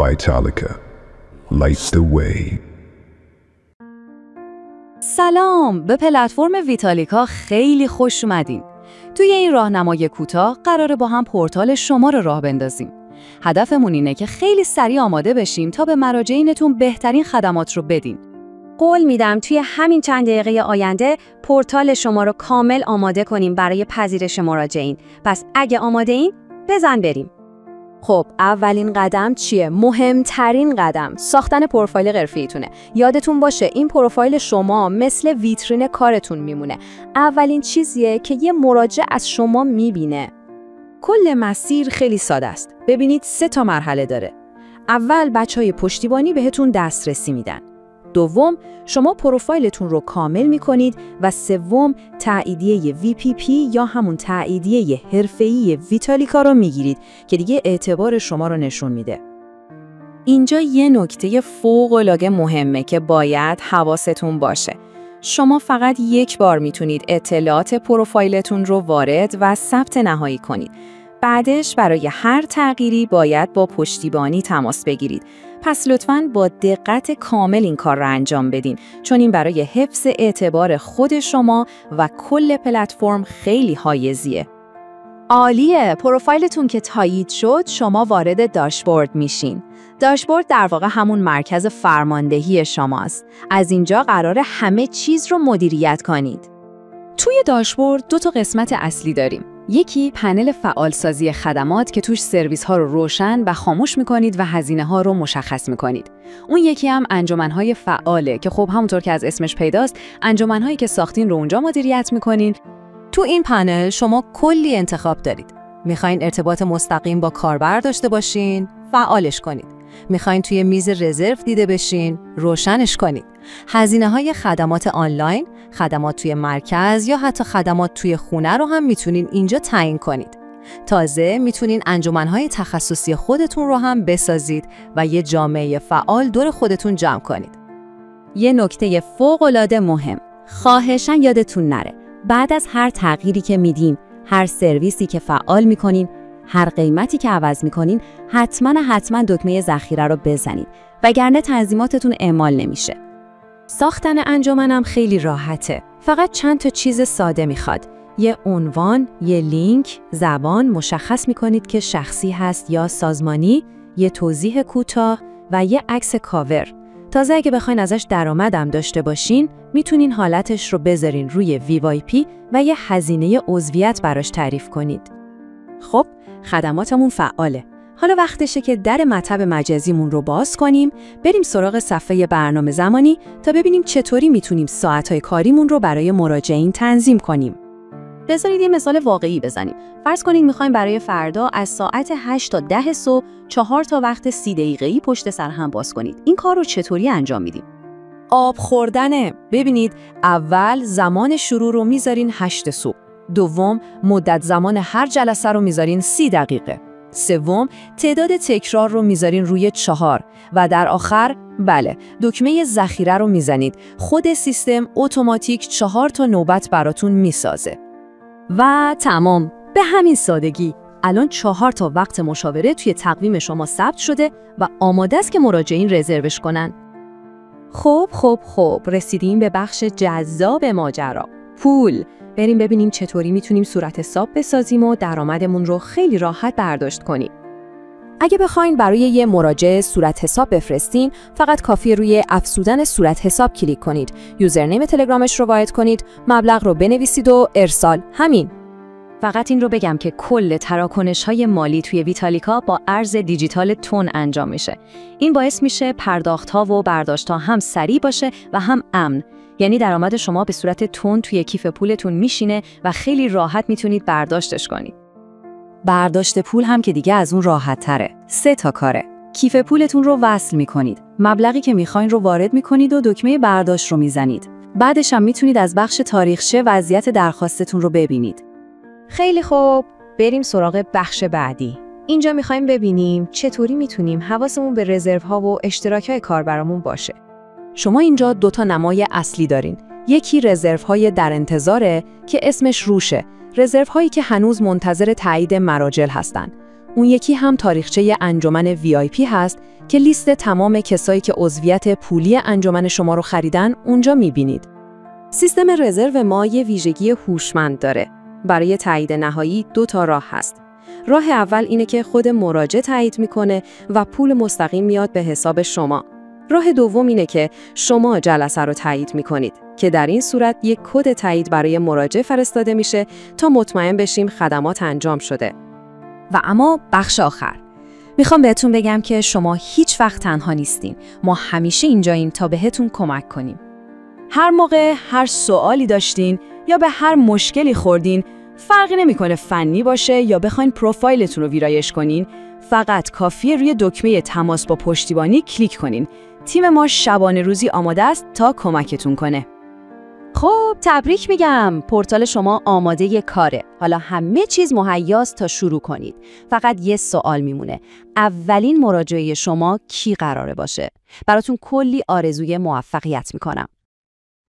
Vitalica. Light the way. سلام، به پلتفرم ویتالیکا خیلی خوش اومدین. توی این راهنمای کوتاه قراره با هم پورتال شما رو راه بندازیم. هدفمون اینه که خیلی سریع آماده بشیم تا به مراجعینتون بهترین خدمات رو بدین. قول میدم توی همین چند دقیقه آینده پورتال شما رو کامل آماده کنیم برای پذیرش مراجعین. پس اگه آماده این، بزن بریم. خب اولین قدم چیه؟ مهمترین قدم ساختن پروفایل حرفه‌ایتونه. یادتون باشه این پروفایل شما مثل ویترین کارتون میمونه. اولین چیزیه که یه مراجع از شما میبینه. کل مسیر خیلی ساده است. ببینید 3 مرحله داره. اول بچهای پشتیبانی بهتون دسترسی میدن. دوم، شما پروفایلتون رو کامل میکنید و سوم، تاییدیه VPP یا همون تاییدیه حرفه‌ای ویتالیکا رو میگیرید که دیگه اعتبار شما رو نشون میده. اینجا یه نکته فوق‌العاده مهمه که باید حواستون باشه. شما فقط یک بار میتونید اطلاعات پروفایلتون رو وارد و ثبت نهایی کنید. بعدش برای هر تغییری باید با پشتیبانی تماس بگیرید. پس لطفاً با دقت کامل این کار را انجام بدین، چون این برای حفظ اعتبار خود شما و کل پلتفرم خیلی حایزیه. عالیه، پروفایلتون که تایید شد، شما وارد داشبورد میشین. داشبورد در واقع همون مرکز فرماندهی شماست. از اینجا قراره همه چیز رو مدیریت کنید. توی داشبورد 2 قسمت اصلی داریم. یکی پنل فعالسازی خدمات که توش سرویس ها رو روشن و خاموش میکنید و هزینه ها رو مشخص میکنید. اون یکی هم انجمنهای فعاله که خب همونطور که از اسمش پیداست، انجمنهایی که ساختین رو اونجا مدیریت میکنین. تو این پنل شما کلی انتخاب دارید. میخواین ارتباط مستقیم با کاربر داشته باشین، فعالش کنید. میخواین توی میز رزرو دیده بشین، روشنش کنید. هزینه‌های خدمات آنلاین، خدمات توی مرکز یا حتی خدمات توی خونه رو هم میتونین اینجا تعیین کنید. تازه میتونین انجمن‌های تخصصی خودتون رو هم بسازید و یه جامعه فعال دور خودتون جمع کنید. یه نکته فوق‌العاده مهم، خواهشاً یادتون نره، بعد از هر تغییری که میدیم، هر سرویسی که فعال میکنین، هر قیمتی که عوض میکنین، حتما دکمه ذخیره رو بزنید، وگرنه تنظیماتتون اعمال نمیشه. ساختن انجمنم خیلی راحته. فقط چند تا چیز ساده میخواد. یه عنوان، یه لینک، زبان مشخص میکنید که شخصی هست یا سازمانی، یه توضیح کوتاه و یه عکس کاور. تازه اگه بخواین ازش درآمدم داشته باشین، میتونین حالتش رو بذارین روی VVIP و یه هزینه عضویت براش تعریف کنید. خب، خدماتمون فعاله. حالا وقتشه که در مطب مجازیمون رو باز کنیم، بریم سراغ صفحه برنامه زمانی تا ببینیم چطوری میتونیم ساعتهای کاریمون رو برای مراجعین تنظیم کنیم. بذارید یه مثال واقعی بزنیم. فرض کنید میخوایم برای فردا از ساعت 8 تا 10 صبح 4 تا وقت 30 دقیقه‌ای پشت سر هم باز کنید. این کار رو چطوری انجام میدیم؟ آب خوردنه. ببینید، اول زمان شروع رو میذارین 8 صبح. دوم، مدت زمان هر جلسه رو میذارین 30 دقیقه. سوم، تعداد تکرار رو میذارین روی 4 و در آخر دکمه ذخیره رو میزنید. خود سیستم اتوماتیک 4 تا نوبت براتون میسازه. و تمام. به همین سادگی الان 4 تا وقت مشاوره توی تقویم شما ثبت شده و آماده است که مراجعین رزروش کنن. خب رسیدیم به بخش جذاب ماجرا، پول. بریم ببینیم چطوری میتونیم صورت حساب بسازیم و درآمدمون رو خیلی راحت برداشت کنیم. اگه بخواین برای یه مراجعه صورت حساب بفرستین، فقط کافیه روی افزودن صورت حساب کلیک کنید، یوزرنیم تلگرامش رو وارد کنید، مبلغ رو بنویسید و ارسال. همین. فقط این رو بگم که کل تراکنش‌های مالی توی ویتالیکا با ارز دیجیتال تون انجام میشه. این باعث میشه پرداخت‌ها و برداشت‌ها هم سریع باشه و هم امن. یعنی درآمد شما به صورت تون توی کیف پولتون میشینه و خیلی راحت میتونید برداشتش کنید. برداشت پول هم که دیگه از اون راحت تره. 3 تا کاره. کیف پولتون رو وصل میکنید. مبلغی که میخواین رو وارد میکنید و دکمه برداشت رو میزنید. بعدش هم میتونید از بخش تاریخچه وضعیت درخواستتون رو ببینید. خیلی خوب، بریم سراغ بخش بعدی. اینجا میخوایم ببینیم چطوری میتونیم حواسمون به رزروها و اشتراک‌های کاربرامون باشه. شما اینجا 2 تا نمای اصلی دارین. یکی رزروهای در انتظاره که اسمش روشه. رزروهایی که هنوز منتظر تایید مراجع هستن. اون یکی هم تاریخچه انجمن VIP هست که لیست تمام کسایی که عضویت پولی انجمن شما رو خریدن اونجا می‌بینید. سیستم رزرو ما یه ویژگی هوشمند داره. برای تایید نهایی 2 تا راه هست. راه اول اینه که خود مراجع تایید میکنه و پول مستقیم میاد به حساب شما. راه دوم اینه که شما جلسه رو تایید میکنید که در این صورت یک کد تایید برای مراجع فرستاده میشه تا مطمئن بشیم خدمات انجام شده. و اما بخش آخر. میخوام بهتون بگم که شما هیچ وقت تنها نیستین. ما همیشه اینجاییم تا بهتون کمک کنیم. هر موقع هر سوالی داشتین یا به هر مشکلی خوردین، فرقی نمیکنه فنی باشه یا بخواین پروفایلتون رو ویرایش کنین، فقط کافیه روی دکمه تماس با پشتیبانی کلیک کنین. تیم ما شبانه روزی آماده است تا کمکتون کنه. خب تبریک میگم، پورتال شما آماده کاره. حالا همه چیز مهیاست تا شروع کنید. فقط یه سوال میمونه. اولین مراجعه شما کی قراره باشه؟ براتون کلی آرزوی موفقیت میکنم.